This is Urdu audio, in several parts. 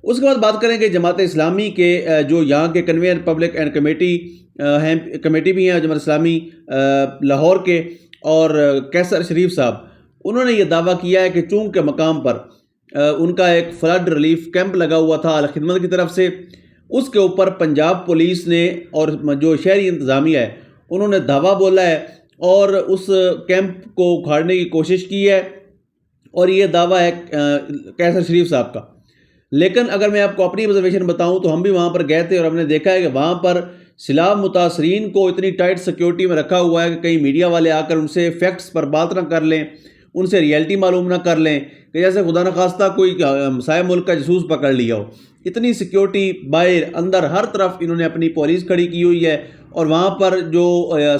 اس کے بعد بات کریں کہ جماعت اسلامی کے جو یہاں کے کنوینر پبلک اینڈ کمیٹی بھی ہیں جماعت اسلامی لاہور کے، اور کیسر شریف صاحب، انہوں نے یہ دعویٰ کیا ہے کہ چونکہ مقام پر ان کا ایک فلڈ ریلیف کیمپ لگا ہوا تھا الخدمت کی طرف سے، اس کے اوپر پنجاب پولیس نے اور جو شہری انتظامیہ ہے انہوں نے دھاوا بولا ہے اور اس کیمپ کو اکھاڑنے کی کوشش کی ہے، اور یہ دعویٰ ہے کیسر شریف صاحب کا۔ لیکن اگر میں آپ کو اپنی آبزرویشن بتاؤں تو ہم بھی وہاں پر گئے تھے اور ہم نے دیکھا ہے کہ وہاں پر سیلاب متاثرین کو اتنی ٹائٹ سیکیورٹی میں رکھا ہوا ہے کہ کہیں میڈیا والے آ کر ان سے فیکٹس پر بات نہ کر لیں، ان سے ریئلٹی معلوم نہ کر لیں، کہ جیسے خدا نخواستہ کوئی ہمسائے ملک کا جاسوس پکڑ لیا ہو۔ اتنی سیکیورٹی باہر اندر ہر طرف انہوں نے اپنی پولیس کھڑی کی ہوئی ہے، اور وہاں پر جو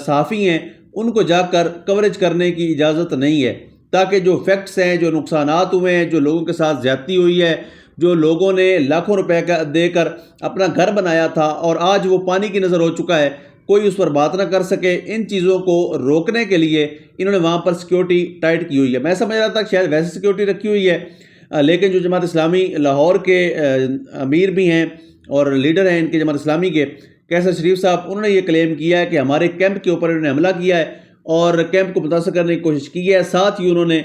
صحافی ہیں ان کو جا کر کوریج کرنے کی اجازت نہیں ہے، تاکہ جو فیکٹس ہیں، جو نقصانات ہوئے ہیں، جو لوگوں کے ساتھ زیادتی ہوئی ہے، جو لوگوں نے لاکھوں روپے دے کر اپنا گھر بنایا تھا اور آج وہ پانی کی نظر ہو چکا ہے، کوئی اس پر بات نہ کر سکے، ان چیزوں کو روکنے کے لیے انہوں نے وہاں پر سیکیورٹی ٹائٹ کی ہوئی ہے۔ میں سمجھ رہا تھا کہ شاید ویسے سیکیورٹی رکھی ہوئی ہے، لیکن جو جماعت اسلامی لاہور کے امیر بھی ہیں اور لیڈر ہیں ان کے جماعت اسلامی کے، کیسر شریف صاحب، انہوں نے یہ کلیم کیا ہے کہ ہمارے کیمپ کے اوپر انہوں نے حملہ کیا ہے اور کیمپ کو متاثر کرنے کی کوشش کی ہے۔ ساتھ ہی انہوں نے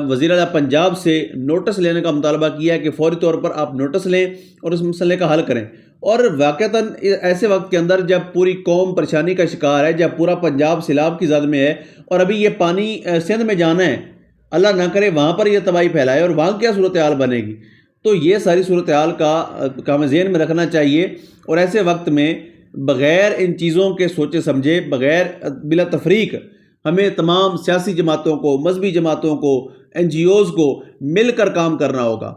وزیر اعلیٰ پنجاب سے نوٹس لینے کا مطالبہ کیا ہے کہ فوری طور پر آپ نوٹس لیں اور اس مسئلے کا حل کریں۔ اور واقعتاً ایسے وقت کے اندر جب پوری قوم پریشانی کا شکار ہے، جب پورا پنجاب سیلاب کی زد میں ہے، اور ابھی یہ پانی سندھ میں جانا ہے، اللہ نہ کرے وہاں پر یہ تباہی پھیلائے اور وہاں کیا صورتحال بنے گی، تو یہ ساری صورتحال کا ہمیں ذہن میں رکھنا چاہیے۔ اور ایسے وقت میں بغیر ان چیزوں کے سوچے سمجھے، بغیر بلا تفریق، ہمیں تمام سیاسی جماعتوں کو، مذہبی جماعتوں کو، این جی اوز کو مل کر کام کرنا ہوگا۔